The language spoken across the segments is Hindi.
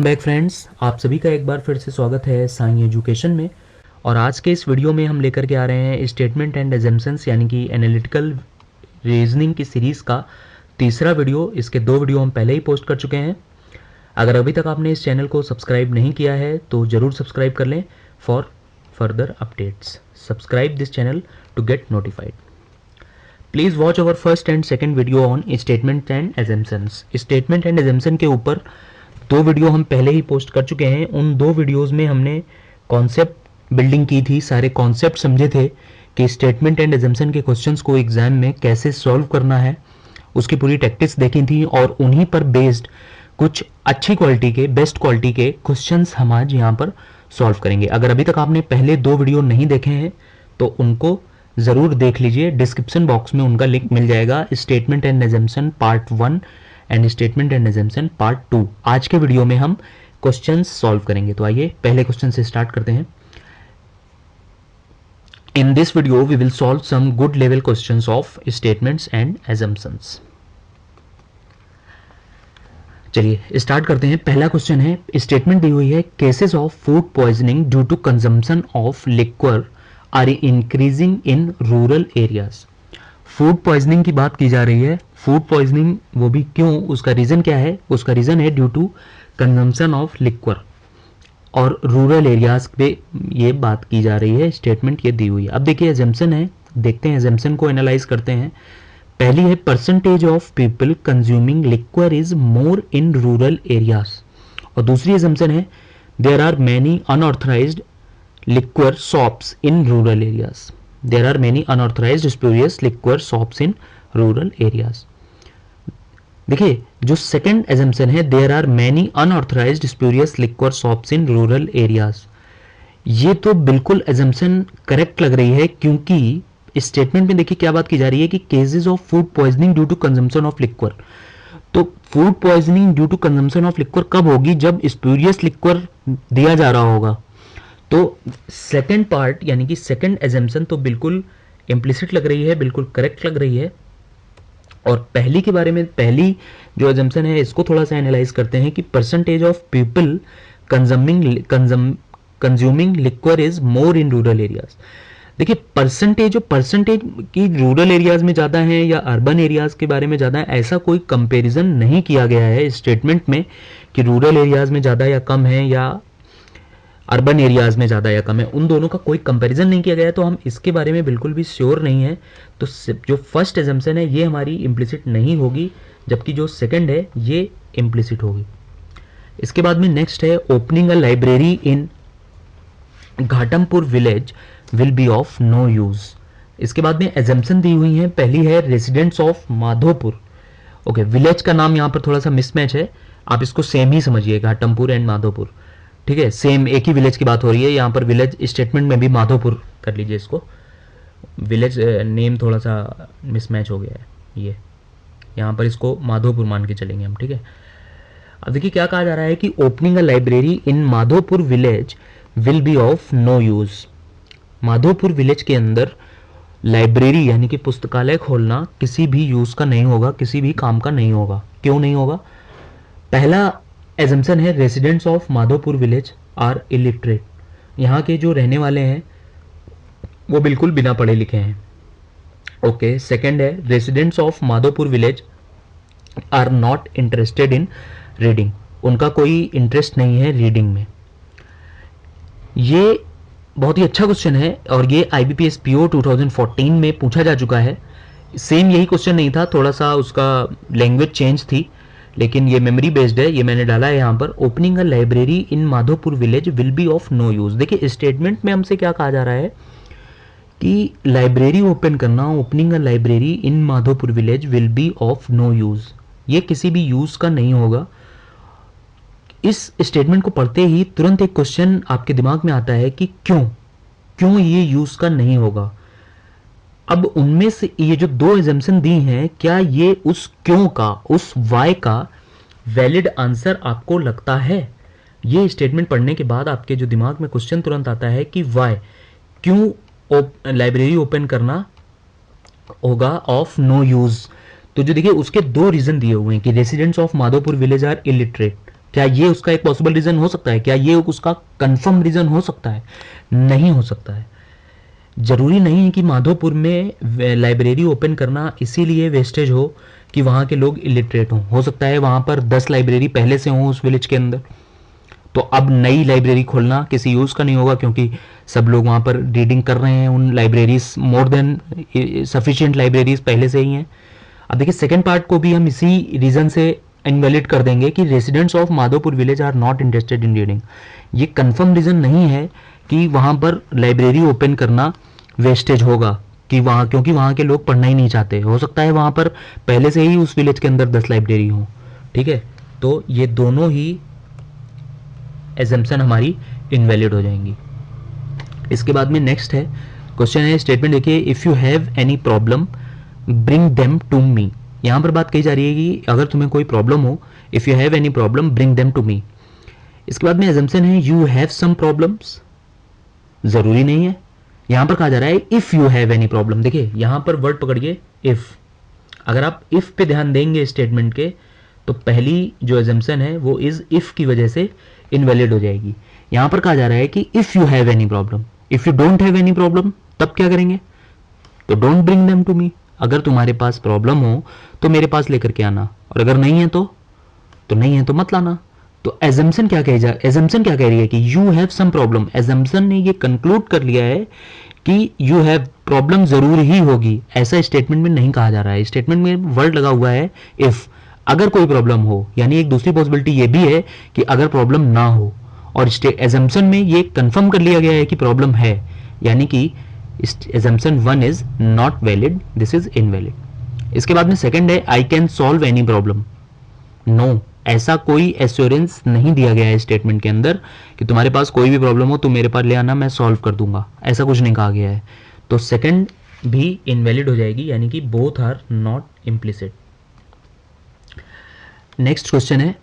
बैक फ्रेंड्स, आप सभी का एक बार फिर से स्वागत है साई एजुकेशन में। और आज के इस वीडियो में हम लेकर के आ रहे हैं स्टेटमेंट एंड एजम्पशंस यानी कि एनालिटिकल रीजनिंग की सीरीज़ का तीसरा वीडियो। इसके दो वीडियो हम पहले ही पोस्ट कर चुके हैं। अगर अभी तक आपने इस चैनल को सब्सक्राइब नहीं किया है तो ज़रूर सब्सक्राइब कर लें for further updates. Subscribe this channel to get notified. Please watch our first and second video on statement and assumptions. Statement and assumption के ऊपर दो वीडियो हम पहले ही पोस्ट कर चुके हैं। उन दो वीडियोस में हमने कॉन्सेप्ट बिल्डिंग की थी, सारे कॉन्सेप्ट समझे थे कि स्टेटमेंट एंड एजम्पशन के क्वेश्चंस को एग्जाम में कैसे सॉल्व करना है, उसकी पूरी टैक्टिक्स देखी थी और उन्हीं पर बेस्ड कुछ अच्छी क्वालिटी के, बेस्ट क्वालिटी के क्वेश्चंस हम आज यहाँ पर सॉल्व करेंगे। अगर अभी तक आपने पहले दो वीडियो नहीं देखे हैं तो उनको ज़रूर देख लीजिए। डिस्क्रिप्शन बॉक्स में उनका लिंक मिल जाएगा। Statement and assumption part 1 and statement and assumption part 2। आज के वीडियो में हम क्वेश्चंस सॉल्व करेंगे। तो आइए पहले क्वेश्चन से स्टार्ट करते हैं। In this video we will solve some good level questions of statements and assumptions. चलिए स्टार्ट करते हैं। पहला क्वेश्चन है, स्टेटमेंट दी हुई है cases of food poisoning due to consumption of liquor are increasing in rural areas. Food poisoning की बात की जा रही है। फूड पॉइजनिंग वो भी क्यों, उसका रीज़न क्या है? उसका रीज़न है due to consumption of liquor और रूरल एरियाज पे ये बात की जा रही है। स्टेटमेंट ये दी हुई है। अब देखिए एजम्पशन है, देखते हैं एजम्पशन को एनालाइज करते हैं। पहली है percentage of people consuming liquor is more in rural areas और दूसरी एजम्पशन है there are many unauthorized liquor shops in rural areas. There are many unauthorized spurious liquor shops in rural areas. देखिए जो सेकंड एजम्पशन है there are many unauthorized spurious liquor shops in rural areas, ये तो बिल्कुल एजम्पशन करेक्ट लग रही है क्योंकि स्टेटमेंट में देखिए क्या बात की जा रही है कि cases of food poisoning due to consumption of liquor. तो food poisoning due to consumption of liquor कब होगी? जब स्प्यूरियस लिक्वर दिया जा रहा होगा। तो सेकंड पार्ट यानी कि सेकंड एजम्पशन तो बिल्कुल इम्प्लिसिट लग रही है, बिल्कुल करेक्ट लग रही है। और पहली के बारे में, पहली जो एजम्पशन है इसको थोड़ा सा एनालाइज करते हैं कि percentage of people consuming liquor is more in rural areas. देखिए परसेंटेज की रूरल एरियाज में ज़्यादा है या अर्बन एरियाज के बारे में ज़्यादा है, ऐसा कोई कंपैरिजन नहीं किया गया है स्टेटमेंट में कि रूरल एरियाज में ज़्यादा या कम है या अर्बन एरियाज में ज़्यादा या कम है। उन दोनों का कोई कंपैरिजन नहीं किया गया है, तो हम इसके बारे में बिल्कुल भी श्योर नहीं है। तो जो फर्स्ट एजम्पशन है ये हमारी इम्प्लिसिट नहीं होगी, जबकि जो सेकंड है ये इम्प्लिसिट होगी। इसके बाद में नेक्स्ट है opening a library in Ghatampur village will be of no use. इसके बाद में एजम्पशन दी हुई है। पहली है residents of Madhopur. Okay, village का नाम यहाँ पर थोड़ा सा मिसमैच है, आप इसको सेम ही समझिए, घाटमपुर एंड माधोपुर, ठीक है, सेम एक ही विलेज की बात हो रही है। यहाँ पर विलेज स्टेटमेंट में भी माधोपुर कर लीजिए इसको, विलेज नेम थोड़ा सा मिसमैच हो गया है, ये यहाँ पर इसको माधोपुर मान के चलेंगे हम, ठीक है। अब देखिए क्या कहा जा रहा है कि opening a library in Madhopur village will be of no use. Madhopur village के अंदर लाइब्रेरी यानी कि पुस्तकालय खोलना किसी भी यूज का नहीं होगा, किसी भी काम का नहीं होगा। क्यों नहीं होगा? पहला एजम्पशन है residents of Madhopur village are illiterate, यहाँ के जो रहने वाले हैं वो बिल्कुल बिना पढ़े लिखे हैं। ओके, सेकंड है residents of Madhopur village are not interested in reading, उनका कोई इंटरेस्ट नहीं है रीडिंग में। ये बहुत ही अच्छा क्वेश्चन है और ये IBPS PO 2014 में पूछा जा चुका है। सेम यही क्वेश्चन नहीं था, थोड़ा सा उसका लैंग्वेज चेंज थी, लेकिन ये मेमोरी बेस्ड है, ये मैंने डाला है यहाँ पर। Opening a library in Madhopur village will be of no use. देखिए स्टेटमेंट में हमसे क्या कहा जा रहा है कि लाइब्रेरी ओपन करना, opening a library in Madhopur village will be of no use, ये किसी भी यूज का नहीं होगा। इस स्टेटमेंट को पढ़ते ही तुरंत एक क्वेश्चन आपके दिमाग में आता है कि क्यों ये यूज का नहीं होगा। अब उनमें से ये जो दो एजम्पशन दी हैं, क्या ये उस क्यों का, उस वाई का वैलिड आंसर आपको लगता है? ये स्टेटमेंट पढ़ने के बाद आपके जो दिमाग में क्वेश्चन तुरंत आता है कि वाई, क्यों लाइब्रेरी ओपन करना होगा ऑफ नो यूज। तो जो देखिए उसके दो रीजन दिए हुए हैं कि residents of Madhopur village are illiterate, क्या ये उसका एक पॉसिबल रीजन हो सकता है? क्या ये उसका कंफर्म रीजन हो सकता है? नहीं हो सकता है। जरूरी नहीं है कि माधोपुर में लाइब्रेरी ओपन करना इसीलिए वेस्टेज हो कि वहाँ के लोग इलिटरेट हों। हो सकता है वहाँ पर 10 लाइब्रेरी पहले से हों उस विलेज के अंदर, तो अब नई लाइब्रेरी खोलना किसी यूज़ का नहीं होगा, क्योंकि सब लोग वहाँ पर रीडिंग कर रहे हैं। उन libraries more than sufficient libraries पहले से ही हैं। अब देखिए सेकंड पार्ट को भी हम इसी रीज़न से इनवैलिड कर देंगे कि residents of Madhopur village are not interested in reading. ये कंफर्म रीज़न नहीं है कि वहाँ पर लाइब्रेरी ओपन करना वेस्टेज होगा, कि वहाँ, क्योंकि वहाँ के लोग पढ़ना ही नहीं चाहते। हो सकता है वहाँ पर पहले से ही उस विलेज के अंदर 10 लाइब्रेरी हों। ठीक है, तो ये दोनों ही एजम्पशन हमारी इनवैलिड हो जाएंगी। इसके बाद में नेक्स्ट है क्वेश्चन है, स्टेटमेंट देखिए, if you have any problem bring them to me. यहाँ पर बात कही जा रही है कि अगर तुम्हें कोई प्रॉब्लम हो, if you have any problem bring them to me. इसके बाद में एजम्पशन है यू हैव सम प्रॉब्लम्स। ज़रूरी नहीं है, यहाँ पर कहा जा रहा है if you have any problem. देखिए यहाँ पर वर्ड पकड़िए इफ़। अगर आप इफ़ पे ध्यान देंगे स्टेटमेंट के, तो पहली जो एजम्पशन है वो इज इफ़ की वजह से इनवैलिड हो जाएगी। यहाँ पर कहा जा रहा है कि if you have any problem, if you don't have any problem तब क्या करेंगे? तो don't bring them to me. अगर तुम्हारे पास प्रॉब्लम हो तो मेरे पास लेकर के आना, और अगर नहीं है तो नहीं है तो मत लाना। तो एजम्पशन क्या एजम्पशन क्या कह रही है कि you have some problem. Assumption ने ये कंक्लूड कर लिया है कि यू हैव प्रॉब्लम जरूर ही होगी, ऐसा स्टेटमेंट में नहीं कहा जा रहा है। स्टेटमेंट में वर्ड लगा हुआ है इफ, अगर कोई प्रॉब्लम हो, यानी एक दूसरी पॉसिबिलिटी ये भी है कि अगर प्रॉब्लम ना हो, और एजम्पशन में ये कंफर्म कर लिया गया है कि प्रॉब्लम है, यानी कि assumption 1 is not valid, this is invalid. इसके बाद में सेकंड है I can solve any problem. No, ऐसा कोई एश्योरेंस नहीं दिया गया है स्टेटमेंट के अंदर कि तुम्हारे पास कोई भी प्रॉब्लम हो तुम मेरे पास ले आना, मैं सॉल्व कर दूंगा, ऐसा कुछ नहीं कहा गया है। तो सेकंड भी इनवैलिड हो जाएगी, यानी कि both are not implicit. Next question है,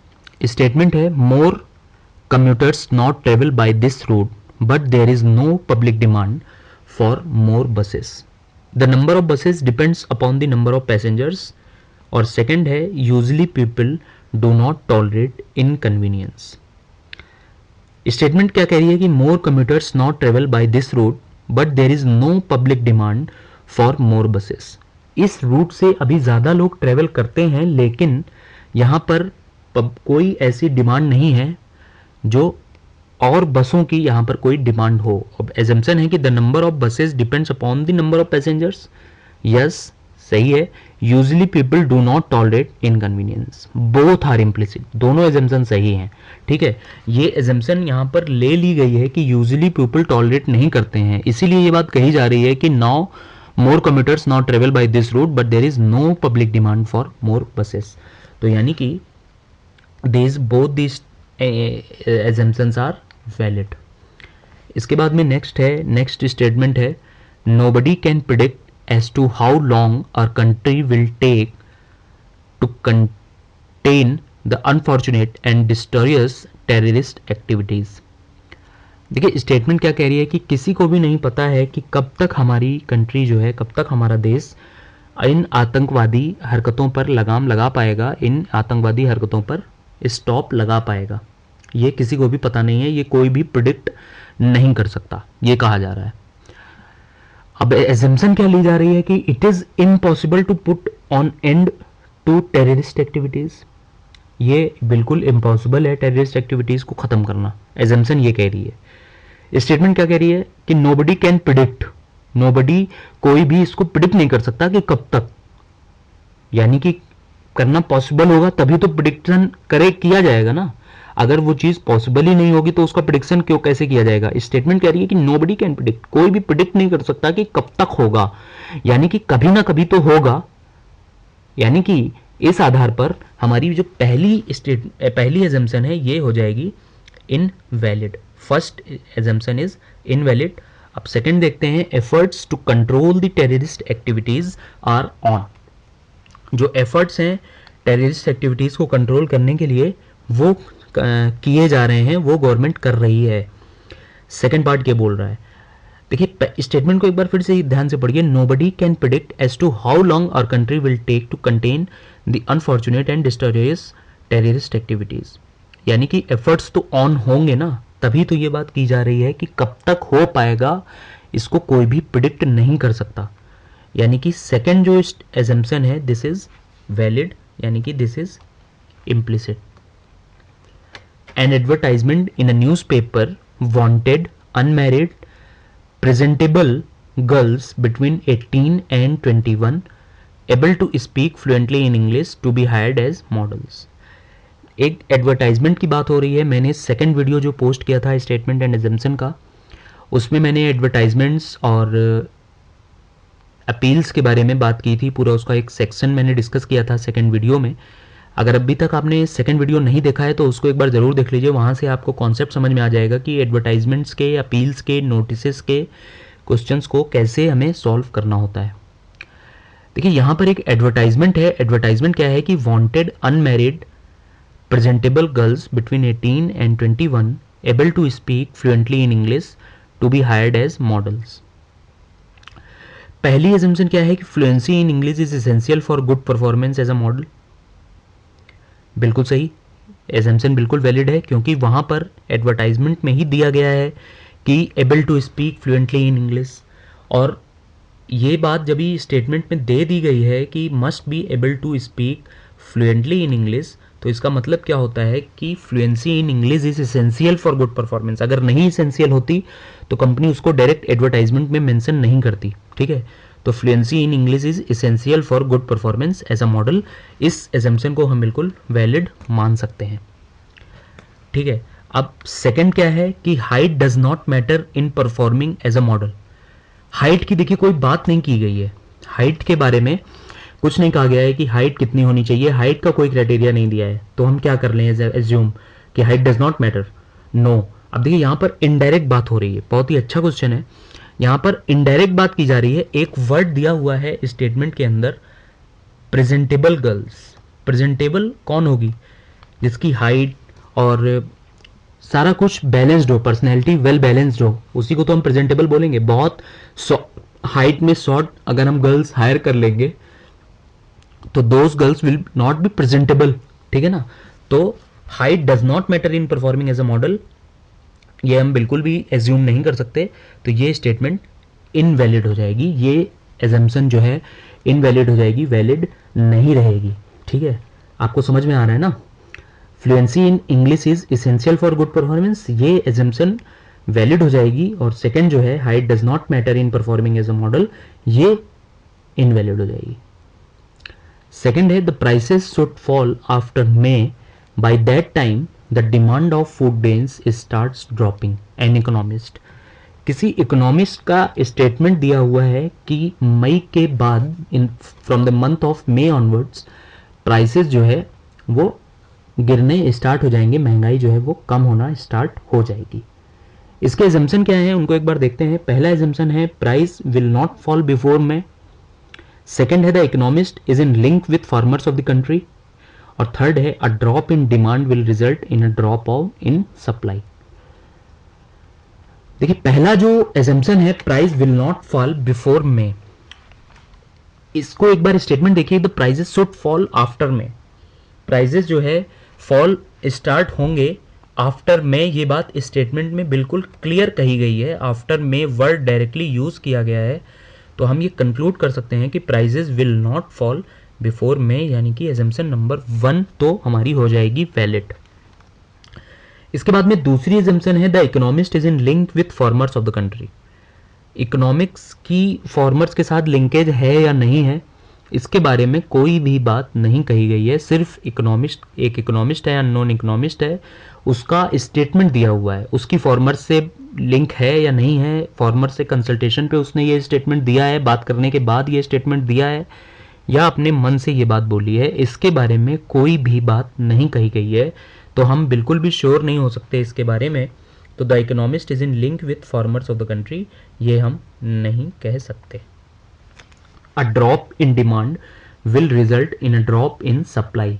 स्टेटमेंट है more commuters not travel by this route but there is no public demand for more buses. The number of buses depends upon the number of passengers. और सेकंड है usually people do not tolerate inconvenience. Statement क्या कह रही है कि more commuters not travel by this route but there is no public demand for more buses. इस रूट से अभी ज़्यादा लोग ट्रेवल करते हैं, लेकिन यहाँ पर कोई ऐसी डिमांड नहीं है जो और बसों की यहाँ पर कोई डिमांड हो। अब एजम्पशन है कि the number of buses depends upon the number of passengers. Yes, सही है। Usually people do not tolerate inconvenience, both are implicit, दोनों एजम्पशन सही हैं। ठीक है, ये एजम्पशन यहाँ पर ले ली गई है कि यूजली पीपल टॉलरेट नहीं करते हैं, इसीलिए ये बात कही जा रही है कि now more commuters not travel by this route but there is no public demand for more buses. तो यानी कि this both this assumptions are valid. इसके बाद में नेक्स्ट स्टेटमेंट है nobody can predict as to how long our country will take to contain the unfortunate and disastrous terrorist activities। देखिए स्टेटमेंट क्या कह रही है कि किसी को भी नहीं पता है कि कब तक हमारी कंट्री जो है, कब तक हमारा देश इन आतंकवादी हरकतों पर लगाम लगा पाएगा, इन आतंकवादी हरकतों पर स्टॉप लगा पाएगा। ये किसी को भी पता नहीं है, ये कोई भी प्रिडिक्ट नहीं कर सकता, ये कहा जा रहा है। अब एजम्पशन क्या ली जा रही है कि it is impossible to put on end to terrorist activities. ये बिल्कुल इम्पॉसिबल है टेररिस्ट एक्टिविटीज को खत्म करना, एजम्पशन ये कह रही है। स्टेटमेंट क्या कह रही है कि नोबडी कैन प्रिडिक्ट, नोबडी कोई भी इसको प्रिडिक्ट नहीं कर सकता कि कब तक, यानी कि करना पॉसिबल होगा तभी तो प्रिडिक्शन किया जाएगा ना। अगर वो चीज पॉसिबल ही नहीं होगी तो उसका प्रिडिक्शन क्यों कैसे किया जाएगा। स्टेटमेंट कह रही है कि नोबडी कैन प्रिडिक्ट, कोई भी प्रिडिक्ट नहीं कर सकता कि कब तक होगा, यानी कि कभी ना कभी तो होगा। यानी कि इस आधार पर हमारी जो पहली एजम्पशन है ये हो जाएगी invalid. First assumption is invalid. अब सेकंड देखते हैं, efforts to control the terrorist activities are on. जो एफर्ट्स हैं टेररिस्ट एक्टिविटीज को कंट्रोल करने के लिए वो किए जा रहे हैं, वो गवर्नमेंट कर रही है। सेकंड पार्ट क्या बोल रहा है, देखिए स्टेटमेंट को एक बार फिर से ध्यान से पढ़िए। Nobody can predict as to how long our country will take to contain the unfortunate and destroyers terrorist activities. यानी कि एफर्ट्स तो ऑन होंगे ना, तभी तो ये बात की जा रही है कि कब तक हो पाएगा इसको कोई भी प्रिडिक्ट नहीं कर सकता। यानी कि सेकंड जो एजम्पशन है दिस इज वैलिड, यानी कि this is implicit. An advertisement in a newspaper wanted unmarried presentable girls between 18 and 21 able to speak fluently in English to be hired as models। एक एडवर्टाइजमेंट की बात हो रही है। मैंने सेकंड वीडियो जो पोस्ट किया था स्टेटमेंट एंड एजम्पशन का, उसमें मैंने एडवर्टाइजमेंट्स और अपील्स के बारे में बात की थी। पूरा उसका एक सेक्शन मैंने डिस्कस किया था सेकंड वीडियो में। अगर अभी तक आपने सेकंड वीडियो नहीं देखा है तो उसको एक बार ज़रूर देख लीजिए, वहाँ से आपको कॉन्सेप्ट समझ में आ जाएगा कि एडवर्टाइजमेंट्स के, अपील्स के, नोटिसेस के क्वेश्चंस को कैसे हमें सॉल्व करना होता है। देखिए यहाँ पर एक एडवर्टाइजमेंट है। एडवर्टाइजमेंट क्या है कि wanted unmarried presentable girls between 18 and 21 able to speak fluently in English to be hired as models. पहली एजम्पशन क्या है कि fluency in English is essential for good performance as a model. बिल्कुल सही, एजम्पशन बिल्कुल वैलिड है, क्योंकि वहाँ पर एडवर्टाइजमेंट में ही दिया गया है कि able to speak fluently in English, और ये बात जब भी स्टेटमेंट में दे दी गई है कि must be able to speak fluently in English, तो इसका मतलब क्या होता है कि fluency in English is essential for good performance. अगर नहीं एसेंशियल होती तो कंपनी उसको डायरेक्ट एडवर्टाइजमेंट में मेंशन नहीं करती, ठीक है। तो fluency in English is essential for good performance as a model, इस एजम्पशन को हम बिल्कुल वैलिड मान सकते हैं, ठीक है। अब सेकंड क्या है कि height does not matter in performing as a model. Height की देखिए कोई बात नहीं की गई है, हाइट के बारे में कुछ नहीं कहा गया है कि हाइट कितनी होनी चाहिए, हाइट का कोई क्राइटेरिया नहीं दिया है, तो हम क्या कर लें एज्यूम कि height does not matter, no. अब देखिए यहाँ पर इनडायरेक्ट बात हो रही है, बहुत ही अच्छा क्वेश्चन है। यहाँ पर इनडायरेक्ट बात की जा रही है, एक वर्ड दिया हुआ है स्टेटमेंट के अंदर, प्रेजेंटेबल गर्ल्स। प्रेजेंटेबल कौन होगी? जिसकी हाइट और सारा कुछ बैलेंस्ड हो, पर्सनैलिटी वेल बैलेंस्ड हो, उसी को तो हम प्रेजेंटेबल बोलेंगे। बहुत हाइट में शॉर्ट अगर हम गर्ल्स हायर कर लेंगे तो those girls will not be presentable, ठीक है ना। तो height does not matter in performing as a model, ये हम बिल्कुल भी एज्यूम नहीं कर सकते, तो ये स्टेटमेंट इनवैलिड हो जाएगी, ये एजम्पशन जो है इनवैलिड हो जाएगी, वैलिड नहीं रहेगी, ठीक है। आपको समझ में आ रहा है ना? Fluency in English is essential for good performance, ये एजम्पशन वैलिड हो जाएगी, और सेकंड जो है height does not matter in performing as a model, ये इनवैलिड हो जाएगी। सेकंड है the prices should fall after May, by that time the demand of food grains starts dropping. An economist, किसी इकोनॉमिस्ट का स्टेटमेंट दिया हुआ है कि मई के बाद in from the month of May onwards prices जो है वो गिरने स्टार्ट हो जाएंगे, महंगाई जो है वो कम होना स्टार्ट हो जाएगी। इसके एजम्पशन क्या है उनको एक बार देखते हैं। पहला एजम्पशन है price will not fall before May. Second है the economist is in link with farmers of the country, और थर्ड है a drop in demand will result in a drop of in supply. देखिए पहला जो एजम्पशन है price will not fall before May, इसको एक बार स्टेटमेंट देखिए, the prices should fall after May. Prices जो है फॉल स्टार्ट होंगे आफ्टर में, ये बात स्टेटमेंट में बिल्कुल क्लियर कही गई है, आफ्टर में वर्ड डायरेक्टली यूज किया गया है, तो हम ये कंक्लूड कर सकते हैं कि prices will not fall before May, यानी कि एजम्पशन नंबर 1 तो हमारी हो जाएगी वैलिड। इसके बाद में दूसरी एजम्पशन है the economist is in link with farmers of the country. Economics की फॉर्मर्स के साथ लिंकेज है या नहीं है, इसके बारे में कोई भी बात नहीं कही गई है। सिर्फ इकोनॉमिस्ट, एक इकोनॉमिस्ट है या नॉन इकोनॉमिस्ट है, उसका स्टेटमेंट दिया हुआ है, उसकी फॉर्मर्स से लिंक है या नहीं है, फॉर्मर से कंसल्टेशन पे उसने ये स्टेटमेंट दिया है, बात करने के बाद ये स्टेटमेंट दिया है, या अपने मन से ये बात बोली है, इसके बारे में कोई भी बात नहीं कही गई है, तो हम बिल्कुल भी श्योर नहीं हो सकते इसके बारे में। तो the economist is in link with farmers of the country, ये हम नहीं कह सकते। अ drop in demand will result in a drop in supply.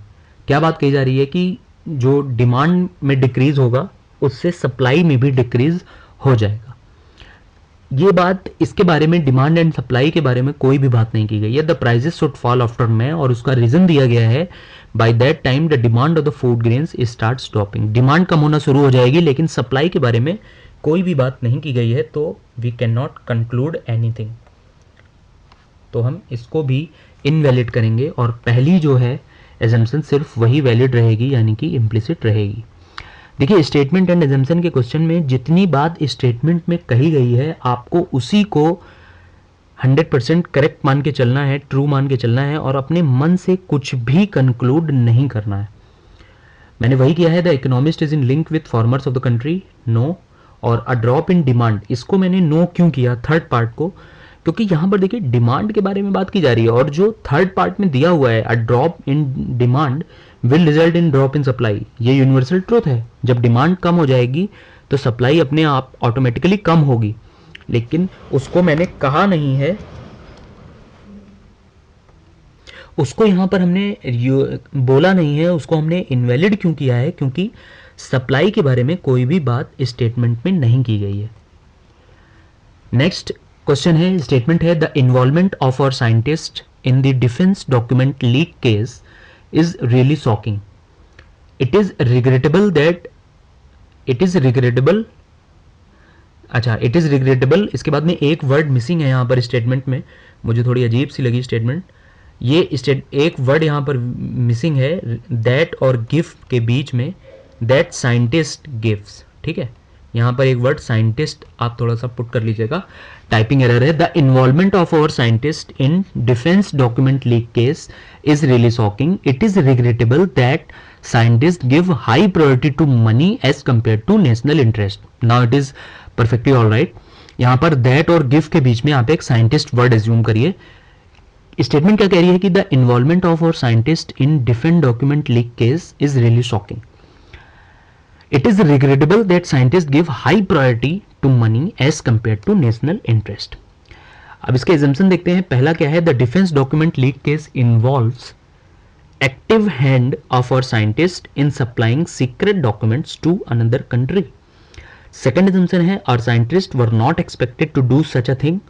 क्या बात कही जा रही है कि जो डिमांड में डिक्रीज होगा उससे सप्लाई में भी डिक्रीज हो जाएगा। ये बात, इसके बारे में डिमांड एंड सप्लाई के बारे में कोई भी बात नहीं की गई है। The prices should fall after May, और उसका रीजन दिया गया है by that time the demand of the food grains start dropping. Demand कम होना शुरू हो जाएगी, लेकिन सप्लाई के बारे में कोई भी बात नहीं की गई है, तो we can not conclude anything. तो हम इसको भी इनवैलिड करेंगे, और पहली जो है एजम्पशन सिर्फ वही वैलिड रहेगी, यानी कि इम्प्लिसिट रहेगी। देखिए, स्टेटमेंट एंड एजम्पशन के क्वेश्चन में जितनी बात स्टेटमेंट में कही गई है, आपको उसी को 100% करेक्ट मान के चलना है, ट्रू मान के चलना है, और अपने मन से कुछ भी कंक्लूड नहीं करना है। मैंने वही किया है। The economist is in link with farmers of the country, no. और अ ड्रॉप इन डिमांड, इसको मैंने नो क्यों किया थर्ड पार्ट को, क्योंकि यहां पर देखिए डिमांड के बारे में बात की जा रही है, और जो थर्ड पार्ट में दिया हुआ है a drop in demand will result in drop in supply, ये यूनिवर्सल ट्रूथ है। जब डिमांड कम हो जाएगी तो सप्लाई अपने आप ऑटोमेटिकली कम होगी, लेकिन उसको मैंने कहा नहीं है, उसको यहां पर हमने बोला नहीं है, उसको हमने इनवैलिड क्यों किया है, क्योंकि सप्लाई के बारे में कोई भी बात स्टेटमेंट में नहीं की गई है। नेक्स्ट क्वेश्चन है, स्टेटमेंट है the involvement of our scientist in the defence document leak case is really shocking. It is regrettable that, it is regrettable, अच्छा इट इज रिग्रेटेबल, इसके बाद में एक वर्ड मिसिंग है यहाँ पर स्टेटमेंट में, मुझे थोड़ी अजीब सी लगी स्टेटमेंट। ये एक वर्ड यहाँ पर मिसिंग है, दैट और गिफ्ट के बीच में, दैट साइंटिस्ट गिव्स, ठीक है। यहाँ पर एक वर्ड साइंटिस्ट आप थोड़ा सा पुट कर लीजिएगा, टाइपिंग एरर है। The involvement of our scientist in defence document leak case is really shocking. It is regrettable that scientists give high priority to money as compared to national interest. Now it is perfectly all right. यहाँ पर that और give के बीच में आप एक scientist word assume करिए। स्टेटमेंट क्या कह रही है कि the involvement of our scientist in defence document leak case is really shocking. It is regrettable that scientist give high priority to money as compare to national interest. अब इसके एजम्पशन देखते हैं। पहला क्या है, the defence document leak case involves active hand of our scientist in supplying secret documents to another country. Second assumption है our scientists were not expected to do such a thing.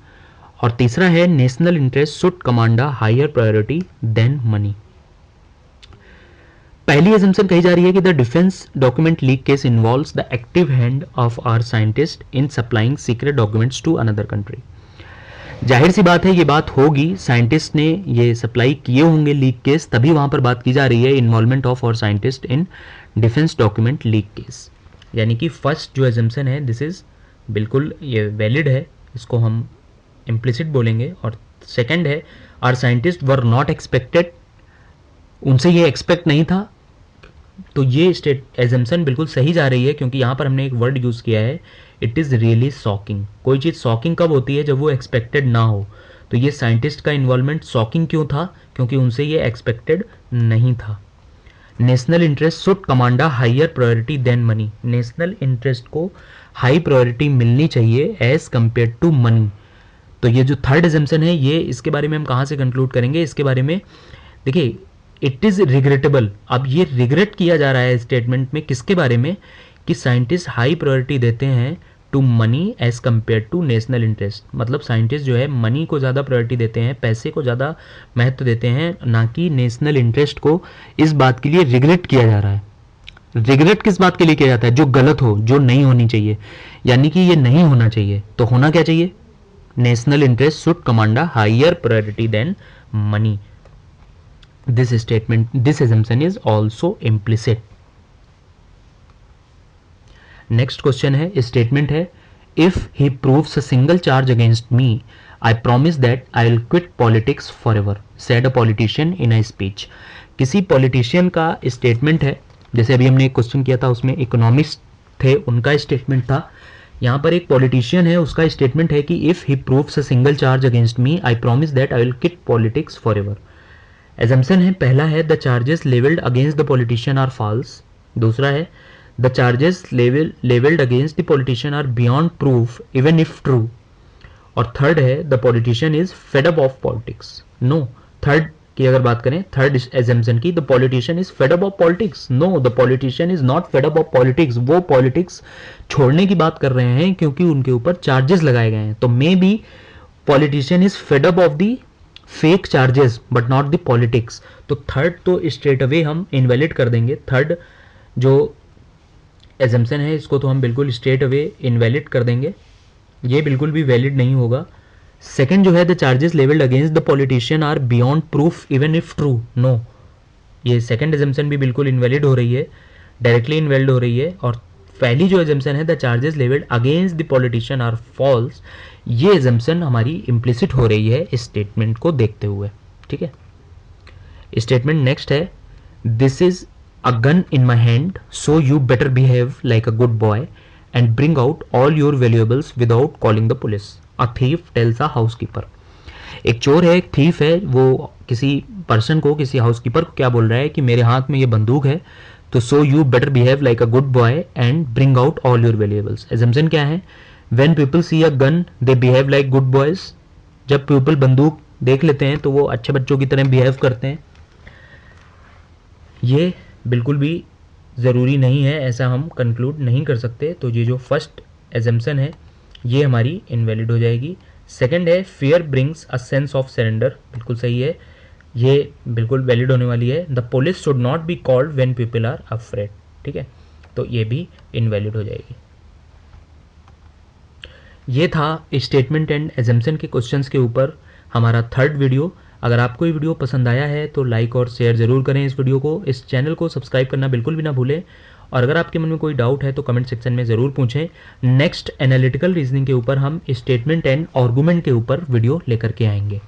और तीसरा है national interest should command a higher priority than money. पहली assumption कही जा रही है कि the defense document leak case involves the active hand of our scientist in supplying secret documents to another country. जाहिर सी बात है ये बात होगी, साइंटिस्ट ने ये सप्लाई किए होंगे लीक केस, तभी वहां पर बात की जा रही है इन्वॉल्वमेंट ऑफ और scientist in defence document leak case. यानी कि फर्स्ट जो एजम्पशन है दिस इज बिल्कुल ये वैलिड है, इसको हम इम्प्लिसिट बोलेंगे। और सेकंड है our scientist were not expected, उनसे ये एक्सपेक्ट नहीं था, तो ये स्टेट एजम्पशन बिल्कुल सही जा रही है, क्योंकि यहाँ पर हमने एक वर्ड यूज़ किया है, इट इज़ रियली शॉकिंग। कोई चीज़ शॉकिंग कब होती है, जब वो एक्सपेक्टेड ना हो। तो ये साइंटिस्ट का इन्वॉल्वमेंट शॉकिंग क्यों था, क्योंकि उनसे ये एक्सपेक्टेड नहीं था। National interest should command a higher priority than money, national interest को हाई प्रायोरिटी मिलनी चाहिए एज कंपेयर टू मनी। तो ये जो थर्ड एजम्पशन है, ये इसके बारे में हम कहाँ से कंक्लूड करेंगे, इसके बारे में देखिए, इट इज़ रिग्रेटेबल। अब ये रिग्रेट किया जा रहा है स्टेटमेंट में किसके बारे में, कि साइंटिस्ट हाई प्रायोरिटी देते हैं to money as compare to national interest. मतलब साइंटिस्ट जो है मनी को ज़्यादा प्रायोरिटी देते हैं, पैसे को ज़्यादा महत्व देते हैं, ना कि नेशनल इंटरेस्ट को। इस बात के लिए रिग्रेट किया जा रहा है। रिग्रेट किस बात के लिए किया जाता है, जो गलत हो, जो नहीं होनी चाहिए, यानी कि ये नहीं होना चाहिए। तो होना क्या चाहिए, national interest should command a higher priority than money. This statement, this assumption is also implicit. Next question है, statement है, if he proves a single charge against me, I promise that I will quit politics forever, said a politician in a speech. किसी politician का statement है, जैसे अभी हमने एक क्वेश्चन किया था उसमें इकोनॉमिस्ट थे, उनका स्टेटमेंट था। यहाँ पर एक पॉलिटिशियन है, उसका स्टेटमेंट है कि if he proves a single charge against me I promise that I will quit politics forever. Assumption है, पहला है the charges levelled against the politician are false, दूसरा है the charges levelled against the politician are beyond proof even if true, और थर्ड है the politician is fed up of politics. No, third की अगर बात करें थर्ड एजम्पशन की, the politician is fed up of politics. No, the politician is not fed up of politics. वो पॉलिटिक्स छोड़ने की बात कर रहे हैं क्योंकि उनके ऊपर चार्जेस लगाए गए हैं। तो may be politician is fed up of the fake charges but not the politics. तो थर्ड तो स्ट्रेट अवे हम इनवैलिड कर देंगे। थर्ड जो एजम्पशन है इसको तो हम बिल्कुल स्ट्रेट अवे इनवैलिड कर देंगे, ये बिल्कुल भी वैलिड नहीं होगा। सेकंड जो है, the charges levelled against the politician are beyond proof even if true. No, ये सेकंड एजम्पशन भी बिल्कुल इनवैलिड हो रही है, डायरेक्टली इनवैलिड हो रही है। और पहली जो एजम्पशन है, the charges levelled against the politician are false, ये एजम्पशन हमारी इम्प्लिसिट हो रही है इस स्टेटमेंट को देखते हुए। ठीक है, स्टेटमेंट नेक्स्ट है, this is a gun in my hand so you better behave like a good boy and bring out all your valuables without calling the police. A thief tales a housekeeper. एक चोर है, एक थीफ है, वो किसी पर्सन को, किसी हाउसकीपर को क्या बोल रहा है कि मेरे हाथ में ये बंदूक है, तो so you better behave like a good boy and bring out all your valuables. Assumption क्या है, when people see a gun they behave like good boys. जब पीपल बंदूक देख लेते हैं तो वो अच्छे बच्चों की तरह बिहेव करते हैं। ये बिल्कुल भी ज़रूरी नहीं है, ऐसा हम कंक्लूड नहीं कर सकते। तो ये जो फर्स्ट एजम्पशन है ये हमारी इनवैलिड हो जाएगी। सेकंड है, fear brings a sense of surrender, बिल्कुल सही है, ये बिल्कुल वैलिड होने वाली है। The police should not be called when people are afraid. ठीक है, तो ये भी इनवैलिड हो जाएगी। ये था स्टेटमेंट एंड एजम्पशन के क्वेश्चंस के ऊपर हमारा थर्ड वीडियो। अगर आपको ये वीडियो पसंद आया है तो लाइक और शेयर ज़रूर करें इस वीडियो को। इस चैनल को सब्सक्राइब करना बिल्कुल भी ना भूलें, और अगर आपके मन में कोई डाउट है तो कमेंट सेक्शन में ज़रूर पूछें। नेक्स्ट एनालिटिकल रीजनिंग के ऊपर हम स्टेटमेंट एंड आर्गूमेंट के ऊपर वीडियो लेकर के आएंगे।